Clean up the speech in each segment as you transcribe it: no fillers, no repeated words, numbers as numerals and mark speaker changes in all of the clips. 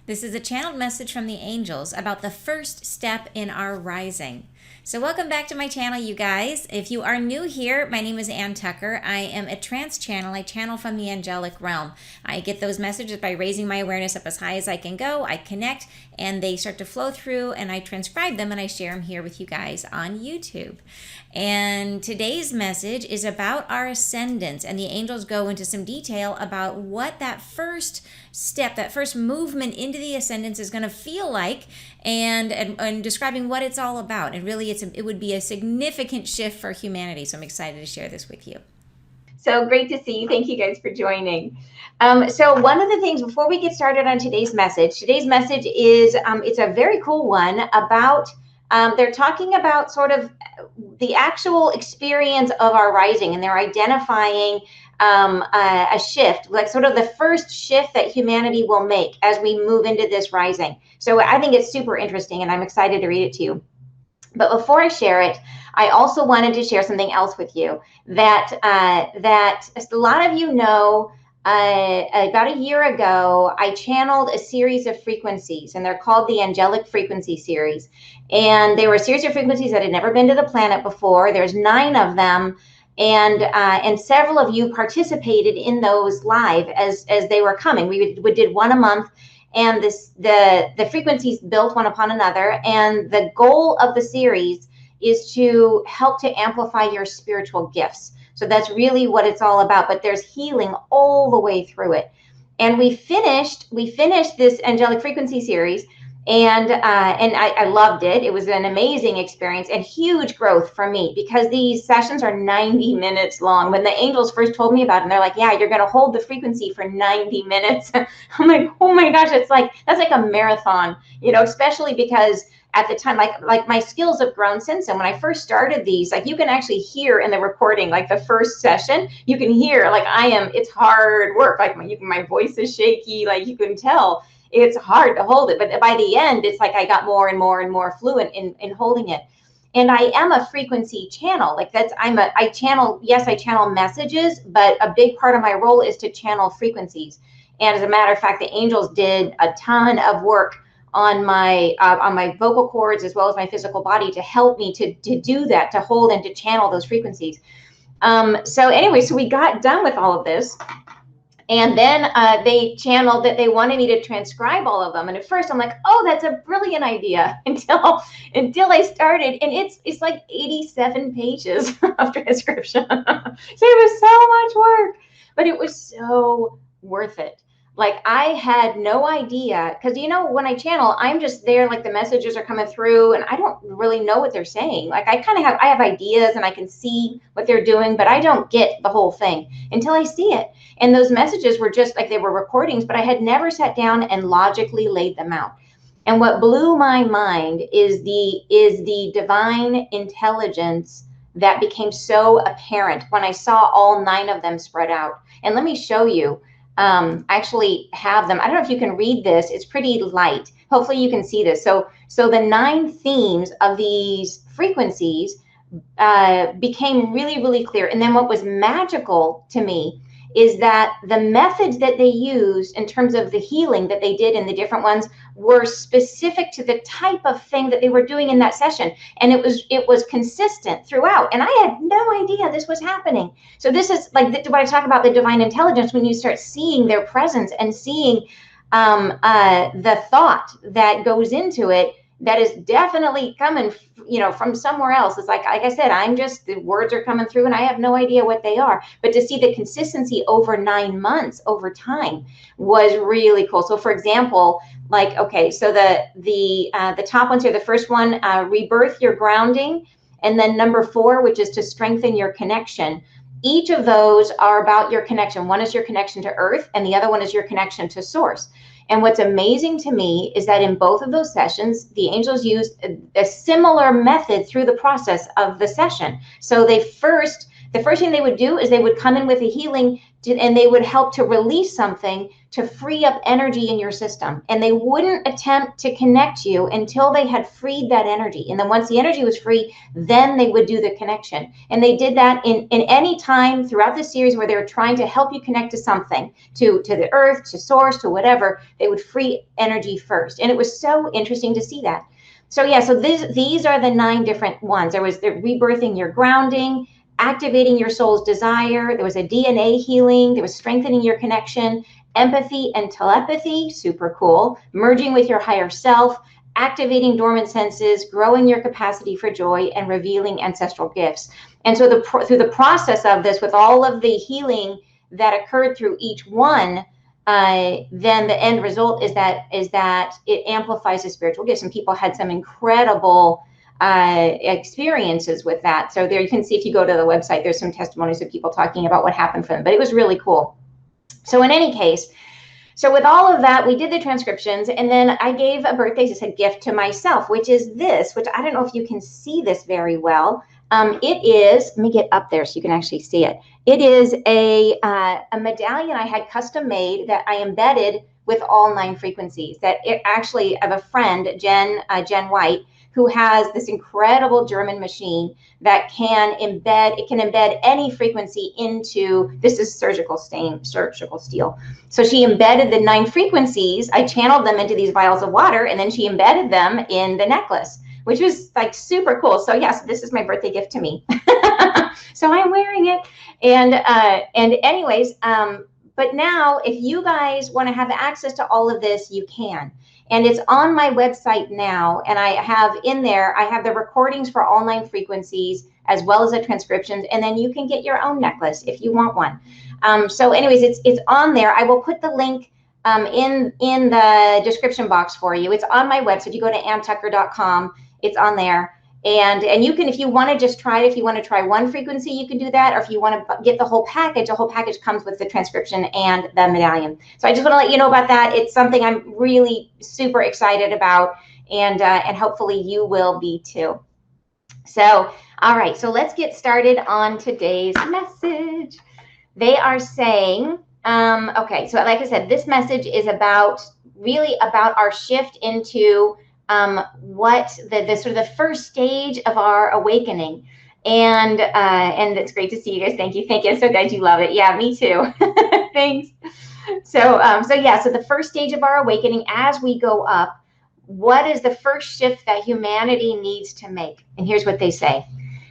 Speaker 1: This is a channeled message from the angels about the first step in our rising. So welcome back to my channel, you guys. If you are new here, my name is Ann Tucker. I am a trance channel. I channel from the angelic realm. I get those messages by raising my awareness up as high as I can go. I connect and they start to flow through, and I transcribe them and I share them here with you guys on YouTube. And today's message is about our ascendance, and the angels go into some detail about what that first step, that first movement into the ascendance is going to feel like, and describing what it's all about. And really, it would be a significant shift for humanity. So I'm excited to share this with you.
Speaker 2: So great to see you. Thank you guys for joining. So one of the things before we get started on today's message is it's a very cool one about they're talking about sort of the actual experience of our rising, and they're identifying a shift, like sort of the first shift that humanity will make as we move into this rising. So I think it's super interesting, and I'm excited to read it to you. But before I share it, I also wanted to share something else with you that a lot of you know. About a year ago, I channeled a series of frequencies, and they're called the Angelic Frequency Series. And they were a series of frequencies that had never been to the planet before. There's 9 of them, and several of you participated in those live as they were coming. We did one a month, and the frequencies built one upon another. And the goal of the series is to help to amplify your spiritual gifts. So that's really what it's all about. But there's healing all the way through it. And we finished this Angelic Frequency Series, and I loved it. It was an amazing experience and huge growth for me, because these sessions are 90 minutes long. When the angels first told me about it, and they're like, yeah, you're going to hold the frequency for 90 minutes. I'm like, oh my gosh, that's like a marathon, especially because at the time, like my skills have grown since then. When I first started these, like, you can actually hear in the recording, like the first session, you can hear like it's hard work. Like my voice is shaky, like you can tell it's hard to hold it. But by the end, it's like I got more and more and more fluent in holding it. And I am a frequency channel. Like I channel messages, but a big part of my role is to channel frequencies. And as a matter of fact, the angels did a ton of work on my vocal cords as well as my physical body to help me to do that, to hold and to channel those frequencies. So anyway, so we got done with all of this, and then they channeled that they wanted me to transcribe all of them. And at first I'm like, oh, that's a brilliant idea, until I started, and it's like 87 pages of transcription. So it was so much work, but it was so worth it. Like, I had no idea, because when I channel, I'm just there, like the messages are coming through and I don't really know what they're saying. Like, I have ideas and I can see what they're doing, but I don't get the whole thing until I see it. And those messages were just like, they were recordings, but I had never sat down and logically laid them out. And what blew my mind is the divine intelligence that became so apparent when I saw all 9 of them spread out. And let me show you. I actually have them. I don't know if you can read this. It's pretty light. Hopefully you can see this. So the 9 themes of these frequencies became really, really clear. And then what was magical to me is that the methods that they used in terms of the healing that they did in the different ones were specific to the type of thing that they were doing in that session. And it was consistent throughout. And I had no idea this was happening. So this is like what I talk about, the divine intelligence, when you start seeing their presence and seeing the thought that goes into it, that is definitely coming, from somewhere else. It's like I said, the words are coming through and I have no idea what they are. But to see the consistency over 9 months over time was really cool. So for example, like, okay, so the top ones here, the first one, rebirth your grounding. And then number 4, which is to strengthen your connection. Each of those are about your connection. One is your connection to earth, and the other one is your connection to source. And what's amazing to me is that in both of those sessions, the angels used a similar method through the process of the session. So they first the first thing they would do is they would come in with a healing and they would help to release something to free up energy in your system. And they wouldn't attempt to connect you until they had freed that energy. And then once the energy was free, then they would do the connection. And they did that in any time throughout the series where they were trying to help you connect to something, to the earth, to source, to whatever. They would free energy first. And it was so interesting to see that. So yeah, so these are the 9 different ones. There was the rebirthing your grounding, activating your soul's desire. There was a DNA healing. There was strengthening your connection, empathy and telepathy, super cool. Merging with your higher self, activating dormant senses, growing your capacity for joy, and revealing ancestral gifts. And so through the process of this, with all of the healing that occurred through each one, then the end result is that it amplifies the spiritual gifts. And people had some incredible experiences with that. So there you can see, if you go to the website, there's some testimonies of people talking about what happened for them, but it was really cool. So in any case, so with all of that, we did the transcriptions, and then I gave a birthday as a gift to myself, which is this, which I don't know if you can see this very well. It is, let me get up there so you can actually see it. It is a medallion I had custom made that I embedded with all 9 frequencies. That it actually, I have a friend, Jen White, who has this incredible German machine that can embed any frequency into, this is surgical steel. So she embedded the 9 frequencies. I channeled them into these vials of water, and then she embedded them in the necklace, which was like super cool. So yes, this is my birthday gift to me. So I'm wearing it. And anyways, but now if you guys want to have access to all of this, you can. And it's on my website now. And I have in there, I have the recordings for all 9 frequencies, as well as the transcriptions. And then you can get your own necklace if you want one. So anyways, it's on there. I will put the link in the description box for you. It's on my website. If you go to anntucker.com, it's on there. And you can, if you want to just try it, if you want to try one frequency, you can do that. Or if you want to get the whole package comes with the transcription and the medallion. So I just want to let you know about that. It's something I'm really super excited about, and hopefully you will be too. So, all right, so let's get started on today's message. They are saying, okay, so like I said, this message is really about our shift into what the sort of the first stage of our awakening. And it's great to see you guys. Thank you. I'm so glad you love it. Yeah, me too. Thanks. So the first stage of our awakening, as we go up, what is the first shift that humanity needs to make? And here's what they say.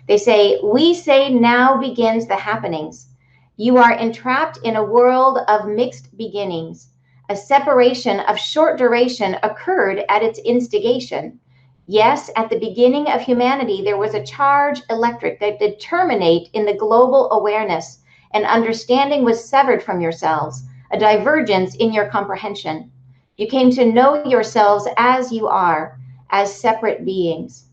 Speaker 2: They say, we say now begins the happenings. You are entrapped in a world of mixed beginnings. A separation of short duration occurred at its instigation. Yes, at the beginning of humanity, there was a charge electric that did terminate in the global awareness. An understanding was severed from yourselves, a divergence in your comprehension. You came to know yourselves as you are, as separate beings.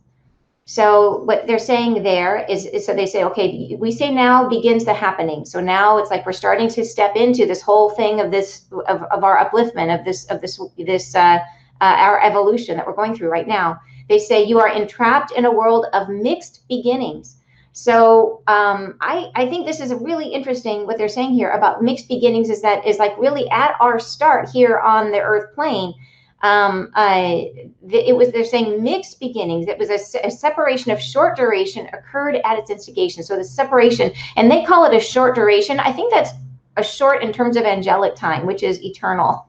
Speaker 2: So what they're saying there is so they say, okay, we say now begins the happening. So now it's like we're starting to step into this whole thing of our upliftment, of our evolution that we're going through right now. They say you are entrapped in a world of mixed beginnings. So I think this is a really interesting, what they're saying here about mixed beginnings is like really at our start here on the earth plane. They're saying mixed beginnings. It was a separation of short duration occurred at its instigation. So the separation, and they call it a short duration. I think that's a short in terms of angelic time, which is eternal.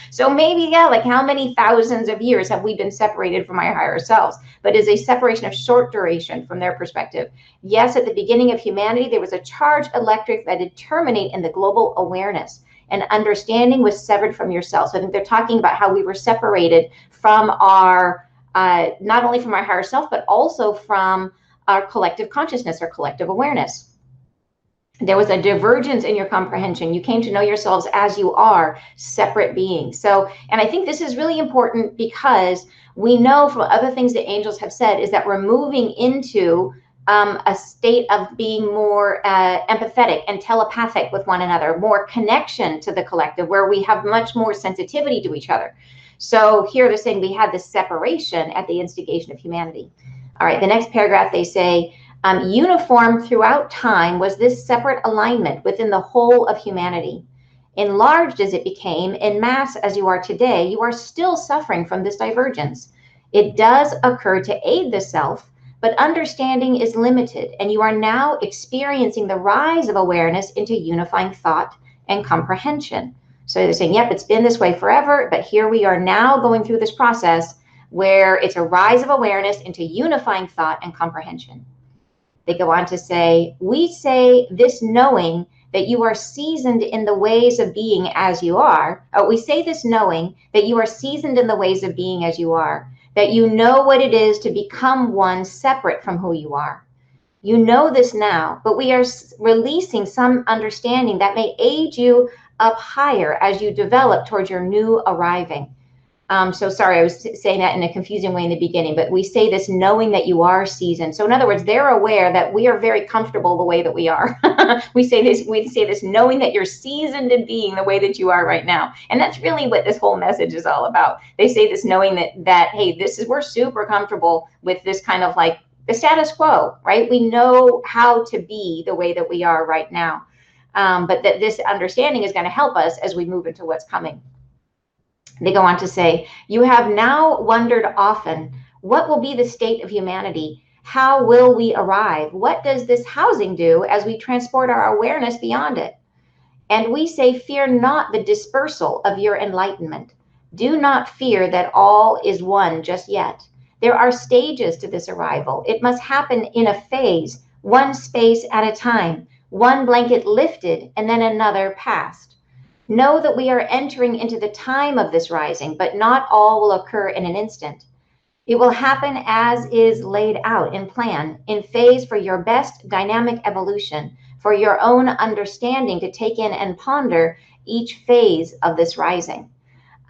Speaker 2: So maybe, yeah, like how many thousands of years have we been separated from our higher selves? But is a separation of short duration from their perspective. Yes, at the beginning of humanity, there was a charge electric that did terminate in the global awareness. And understanding was severed from yourself. So I think they're talking about how we were separated from our, not only from our higher self, but also from our collective consciousness or collective awareness. There was a divergence in your comprehension. You came to know yourselves as you are, separate beings. So, and I think this is really important because we know from other things that angels have said is that we're moving into a state of being more empathetic and telepathic with one another, more connection to the collective, where we have much more sensitivity to each other. So here they're saying we had this separation at the instigation of humanity. All right, the next paragraph, they say, Uniform throughout time was this separate alignment within the whole of humanity. Enlarged as it became, in mass as you are today, you are still suffering from this divergence. It does occur to aid the self, but understanding is limited, and you are now experiencing the rise of awareness into unifying thought and comprehension. So they're saying, yep, it's been this way forever, but here we are now going through this process where it's a rise of awareness into unifying thought and comprehension. They go on to say, we say this knowing that you are seasoned in the ways of being as you are. We say this knowing that you are seasoned in the ways of being as you are, that you know what it is to become one separate from who you are. You know this now, but we are releasing some understanding that may aid you up higher as you develop towards your new arriving. So sorry, I was saying that in a confusing way in the beginning, but we say this knowing that you are seasoned. So in other words, they're aware that we are very comfortable the way that we are. we say this knowing that you're seasoned in being the way that you are right now. And that's really what this whole message is all about. They say this knowing that hey, we're super comfortable with this kind of like the status quo, right? We know how to be the way that we are right now. But that this understanding is going to help us as we move into what's coming. They go on to say, you have now wondered often, what will be the state of humanity? How will we arrive? What does this housing do as we transport our awareness beyond it? And we say, fear not the dispersal of your enlightenment. Do not fear that all is one just yet. There are stages to this arrival. It must happen in a phase, one space at a time, one blanket lifted and then another passed. Know that we are entering into the time of this rising, but not all will occur in an instant. It will happen as is laid out in plan, in phase for your best dynamic evolution, for your own understanding to take in and ponder each phase of this rising.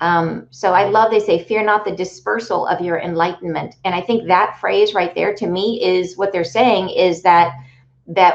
Speaker 2: So I love, they say, fear not the dispersal of your enlightenment. And I think that phrase right there to me is what they're saying is that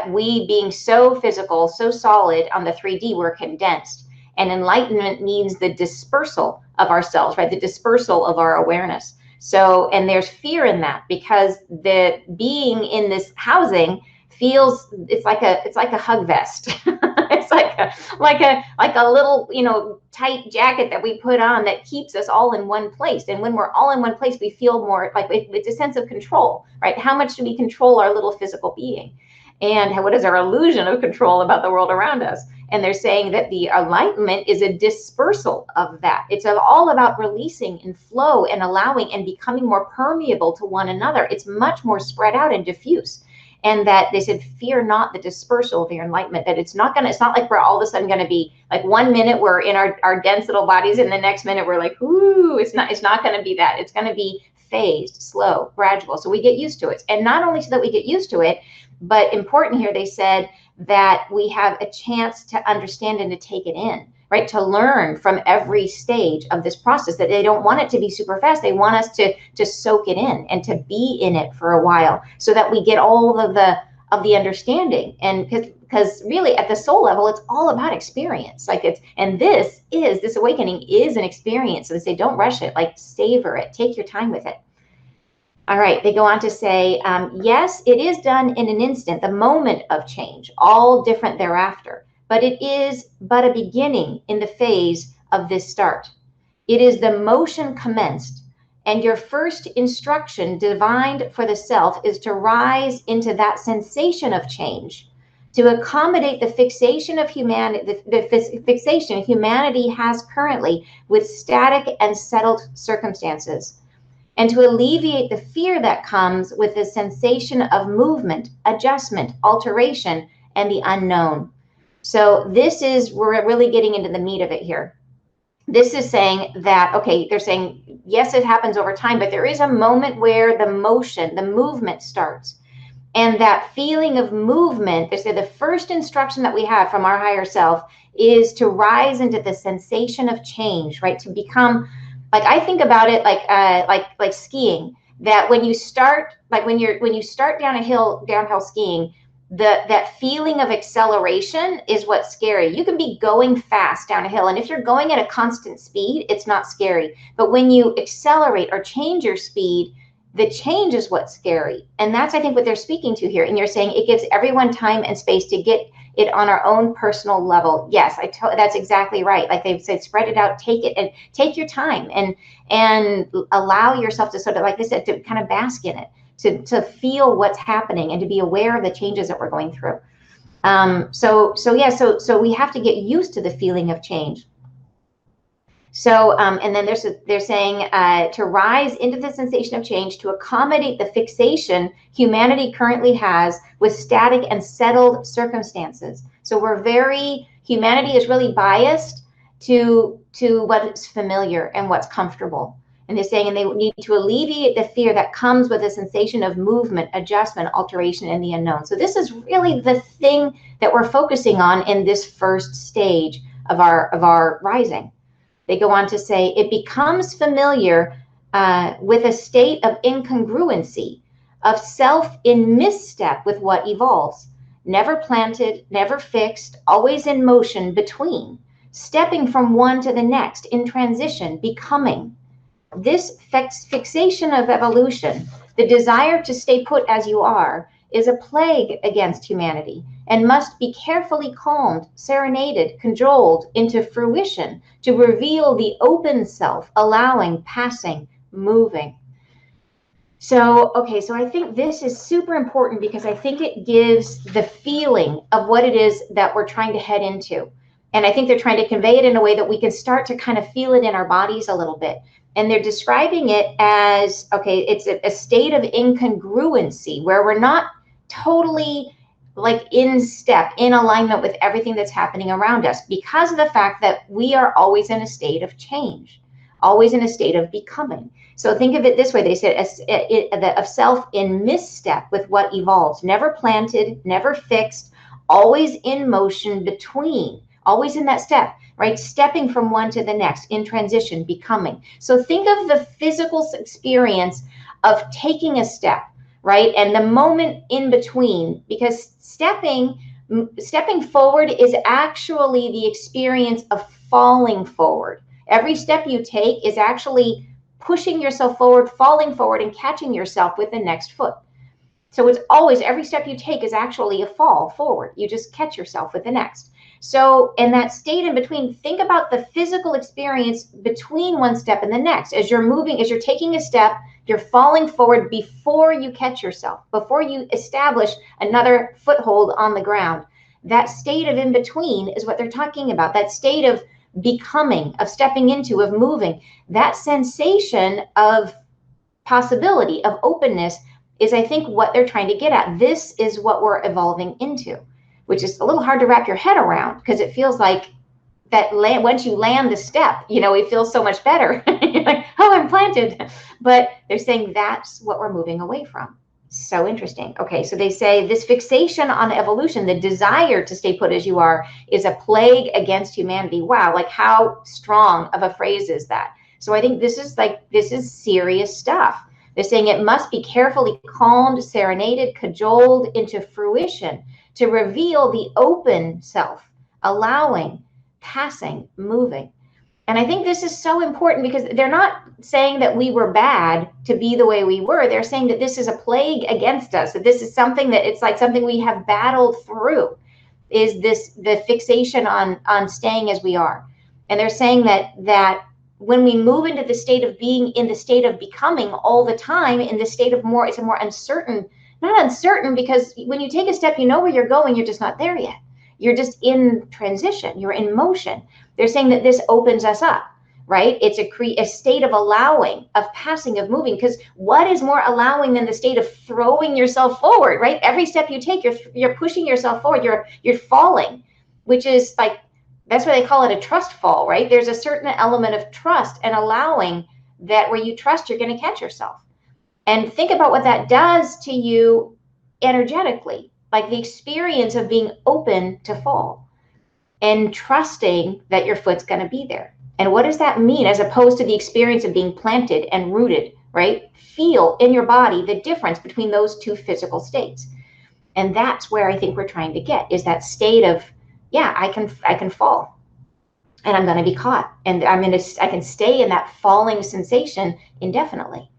Speaker 2: we being so physical, so solid on the 3D, we're condensed. And enlightenment means the dispersal of ourselves, right? The dispersal of our awareness. So, and there's fear in that because the being in this housing feels it's like a hug vest. It's like a little, tight jacket that we put on that keeps us all in one place. And when we're all in one place, we feel more like it's a sense of control, right? How much do we control our little physical being? And what is our illusion of control about the world around us? And they're saying that the enlightenment is a dispersal of that. It's all about releasing and flow and allowing and becoming more permeable to one another. It's much more spread out and diffuse. And that they said, fear not the dispersal of your enlightenment, that it's not like we're all of a sudden going to be like 1 minute we're in our dense little bodies and the next minute we're like, ooh, it's not going to be that. It's going to be phased, slow, gradual. So we get used to it. And not only so that we get used to it, but important here, they said that we have a chance to understand and to take it in, right? To learn from every stage of this process, that they don't want it to be super fast. They want us to soak it in and to be in it for a while so that we get all of the understanding. And because really at the soul level, it's all about experience. This awakening is an experience. So they say, don't rush it, like savor it, take your time with it. All right, they go on to say, yes, it is done in an instant, the moment of change, all different thereafter, but it is but a beginning in the phase of this start. It is the motion commenced, and your first instruction divined for the self is to rise into that sensation of change, to accommodate the fixation of humanity, the fixation humanity has currently with static and settled circumstances, and to alleviate the fear that comes with the sensation of movement, adjustment, alteration, and the unknown. So we're really getting into the meat of it here. This is saying that, okay, they're saying, yes, it happens over time, but there is a moment where the movement starts. And that feeling of movement, they say the first instruction that we have from our higher self is to rise into the sensation of change, right? To become, like I think about it like skiing, that when you start downhill skiing, that feeling of acceleration is what's scary. You can be going fast down a hill, and if you're going at a constant speed, it's not scary. But when you accelerate or change your speed, The change is what's scary. And that's, I think, what they're speaking to here. And you're saying it gives everyone time and space to get it on our own personal level. Yes, that's exactly right. Like they've said, spread it out, take it, and take your time, and allow yourself to sort of, like they said, to kind of bask in it, to feel what's happening and to be aware of the changes that we're going through. So we have to get used to the feeling of change. So, and then they're saying to rise into the sensation of change to accommodate the fixation humanity currently has with static and settled circumstances. So humanity is really biased to what's familiar and what's comfortable. And they're saying, and they need to alleviate the fear that comes with a sensation of movement, adjustment, alteration, and the unknown. So this is really the thing that we're focusing on in this first stage of our rising. They go on to say, it becomes familiar with a state of incongruency, of self in misstep with what evolves, never planted, never fixed, always in motion between, stepping from one to the next, in transition, becoming. This fixation of evolution, the desire to stay put as you are, is a plague against humanity and must be carefully calmed, serenaded, cajoled into fruition to reveal the open self, allowing, passing, moving. So, okay, so I think this is super important because I think it gives the feeling of what it is that we're trying to head into. And I think they're trying to convey it in a way that we can start to kind of feel it in our bodies a little bit. And they're describing it as, okay, it's a state of incongruency where we're not totally like in step, in alignment with everything that's happening around us because of the fact that we are always in a state of change, always in a state of becoming. So think of it this way. They said of self in misstep with what evolves, never planted, never fixed, always in motion between, always in that step, right? Stepping from one to the next, in transition, becoming. So think of the physical experience of taking a step, right? And the moment in between, because stepping forward is actually the experience of falling forward. Every step you take is actually pushing yourself forward, falling forward, and catching yourself with the next foot. So it's always, every step you take is actually a fall forward. You just catch yourself with the next. So in that state in between, think about the physical experience between one step and the next. As you're moving, as you're taking a step, you're falling forward before you catch yourself, before you establish another foothold on the ground. That state of in between is what they're talking about. That state of becoming, of stepping into, of moving. That sensation of possibility, of openness is, I think, what they're trying to get at. This is what we're evolving into, which is a little hard to wrap your head around because it feels like that once you land the step, it feels so much better. You're like, oh, I'm planted. But they're saying that's what we're moving away from. So interesting. Okay, so they say this fixation on evolution, the desire to stay put as you are, is a plague against humanity. Wow, like how strong of a phrase is that? So I think this is serious stuff. They're saying it must be carefully calmed, serenaded, cajoled into fruition to reveal the open self, allowing, passing, moving. And I think this is so important because they're not saying that we were bad to be the way we were. They're saying that this is a plague against us, that this is something that it's like something we have battled through, is the fixation on staying as we are. And they're saying that when we move into the state of being, in the state of becoming all the time, in the state of it's a more uncertain, not uncertain, because when you take a step, you know where you're going, you're just not there yet. You're just in transition, you're in motion. They're saying that this opens us up, right? It's a state of allowing, of passing, of moving, because what is more allowing than the state of throwing yourself forward, right? Every step you take, you're pushing yourself forward, you're falling, which is like, that's why they call it a trust fall, right? There's a certain element of trust and allowing that where you trust you're going to catch yourself. And think about what that does to you energetically, like the experience of being open to fall and trusting that your foot's going to be there. And what does that mean as opposed to the experience of being planted and rooted, right? Feel in your body the difference between those two physical states. And that's where I think we're trying to get, is that state of, yeah, I can fall and I'm going to be caught, and I can stay in that falling sensation indefinitely.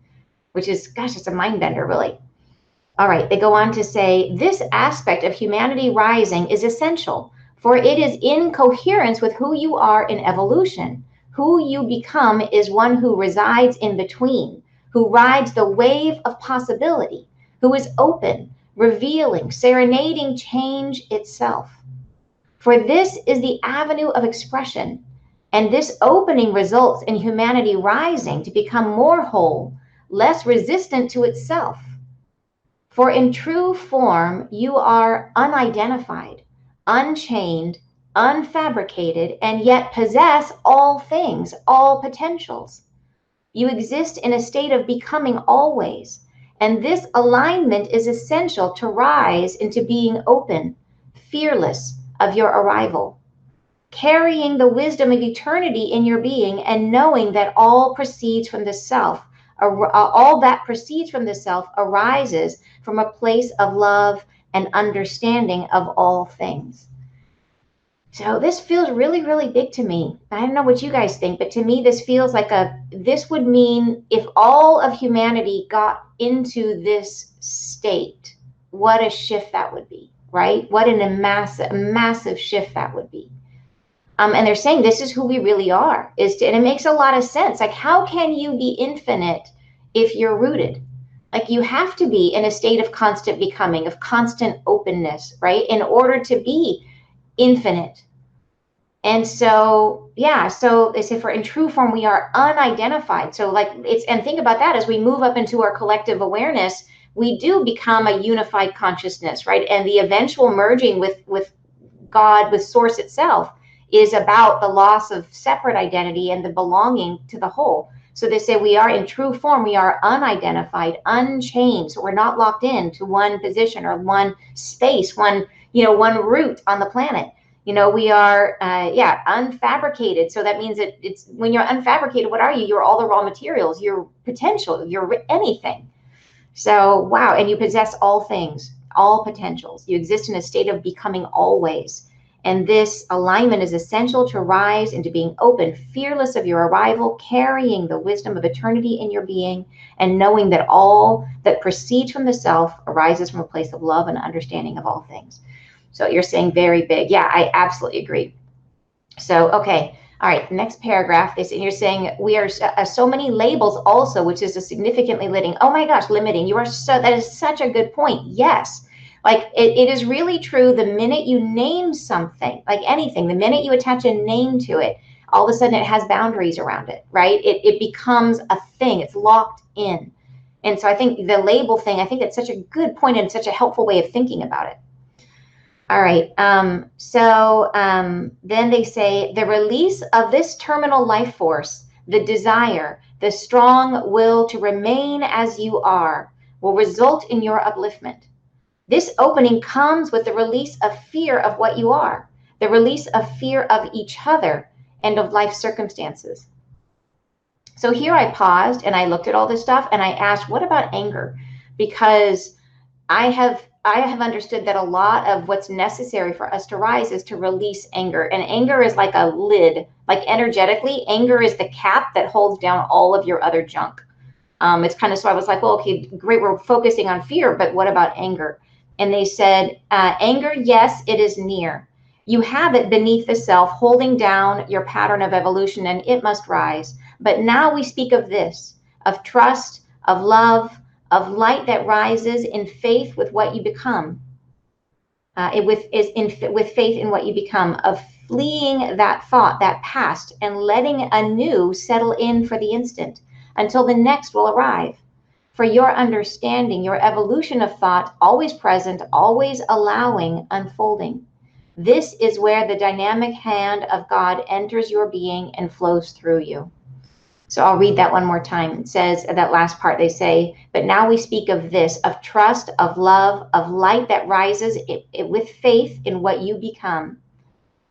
Speaker 2: which is, gosh, it's a mind bender, really. All right, they go on to say, this aspect of humanity rising is essential, for it is in coherence with who you are in evolution. Who you become is one who resides in between, who rides the wave of possibility, who is open, revealing, serenading change itself. For this is the avenue of expression, and this opening results in humanity rising to become more whole, less resistant to itself. For in true form, you are unidentified, unchained, unfabricated, and yet possess all things, all potentials. You exist in a state of becoming always, and this alignment is essential to rise into being open, fearless of your arrival, carrying the wisdom of eternity in your being and knowing that all proceeds from the self. All that proceeds from the self arises from a place of love and understanding of all things. So this feels really, really big to me. I don't know what you guys think, but to me, this feels like this would mean if all of humanity got into this state, what a shift that would be, right? What a massive shift that would be. And they're saying this is who we really are, and it makes a lot of sense. Like, how can you be infinite if you're rooted? Like, you have to be in a state of constant becoming, of constant openness, right? In order to be infinite. And so, yeah, so they say for in true form, we are unidentified. So like and think about that as we move up into our collective awareness, we do become a unified consciousness, right? And the eventual merging with God, with source itself, is about the loss of separate identity and the belonging to the whole. So they say we are in true form, we are unidentified, unchanged. So we're not locked in to one position or one space, one root on the planet. We are, unfabricated. So that means it's when you're unfabricated, what are you? You're all the raw materials, your potential, you're anything. So, wow. And you possess all things, all potentials. You exist in a state of becoming always. And this alignment is essential to rise into being open, fearless of your arrival, carrying the wisdom of eternity in your being, and knowing that all that proceeds from the self arises from a place of love and understanding of all things. So you're saying very big. Yeah, I absolutely agree. So, okay. All right, next paragraph. You're saying we are so many labels also, which is a significantly limiting. Oh my gosh, limiting. That is such a good point. Yes. Like it is really true. The minute you name something, like anything, the minute you attach a name to it, all of a sudden it has boundaries around it, right? It becomes a thing. It's locked in. And so I think the label thing, I think it's such a good point and such a helpful way of thinking about it. All right. Then they say the release of this terminal life force, the desire, the strong will to remain as you are, will result in your upliftment. This opening comes with the release of fear of what you are, the release of fear of each other and of life circumstances. So here I paused and I looked at all this stuff and I asked, what about anger? Because I have understood that a lot of what's necessary for us to rise is to release anger. And anger is like a lid, like energetically, anger is the cap that holds down all of your other junk. It's kind of, so I was like, well, okay, great. We're focusing on fear, but what about anger? And they said, anger, yes, it is near. You have it beneath the self, holding down your pattern of evolution, and it must rise. But now we speak of this, of trust, of love, of light that rises in faith with what you become, with faith in what you become, of fleeing that thought, that past, and letting a new settle in for the instant until the next will arrive. For your understanding, your evolution of thought, always present, always allowing, unfolding. This is where the dynamic hand of God enters your being and flows through you. So I'll read that one more time. It says, that last part, they say, but now we speak of this, of trust, of love, of light that rises with faith in what you become,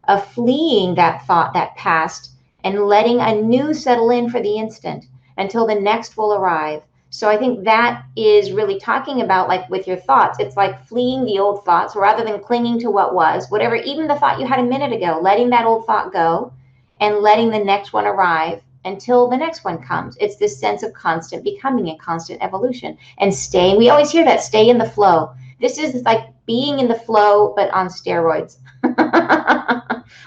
Speaker 2: of fleeing that thought, that past, and letting a new settle in for the instant until the next will arrive. So I think that is really talking about, like with your thoughts, it's like fleeing the old thoughts rather than clinging to what was, whatever, even the thought you had a minute ago, letting that old thought go and letting the next one arrive. until the next one comes. It's this sense of constant becoming and constant evolution and staying. We always hear that, stay in the flow. This is like being in the flow, but on steroids.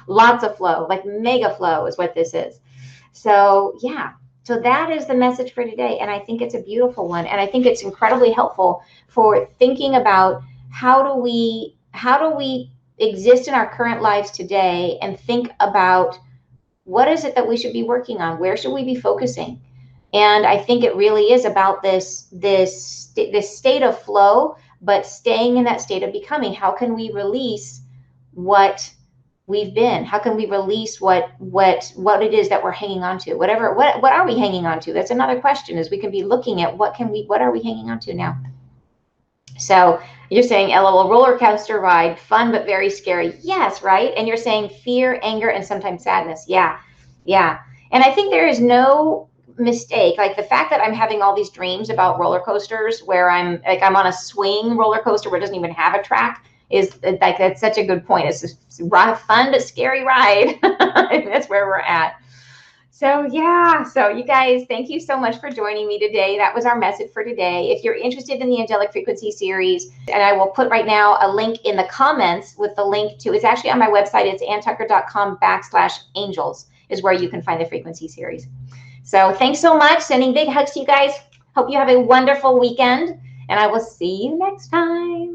Speaker 2: Lots of flow, like mega flow is what this is. So yeah, so that is the message for today. And I think it's a beautiful one. And I think it's incredibly helpful for thinking about how do we exist in our current lives today and think about what is it that we should be working on? Where should we be focusing? And I think it really is about this state of flow, but staying in that state of becoming. How can we release what we've been? How can we release what it is that we're hanging on to? What are we hanging on to? That's another question, is we can be looking at what are we hanging on to now? So you're saying, LOL, roller coaster ride, fun but very scary. Yes, right? And you're saying fear, anger, and sometimes sadness. Yeah, yeah. And I think there is no mistake. Like the fact that I'm having all these dreams about roller coasters where I'm on a swing roller coaster where it doesn't even have a track is like, that's such a good point. It's just a fun but scary ride. That's where we're at. So yeah, so you guys, thank you so much for joining me today. That was our message for today. If you're interested in the Angelic Frequency series, and I will put right now a link in the comments with the link to, it's actually on my website, it's antucker.com/angels is where you can find the frequency series. So thanks so much. Sending big hugs to you guys. Hope you have a wonderful weekend, and I will see you next time.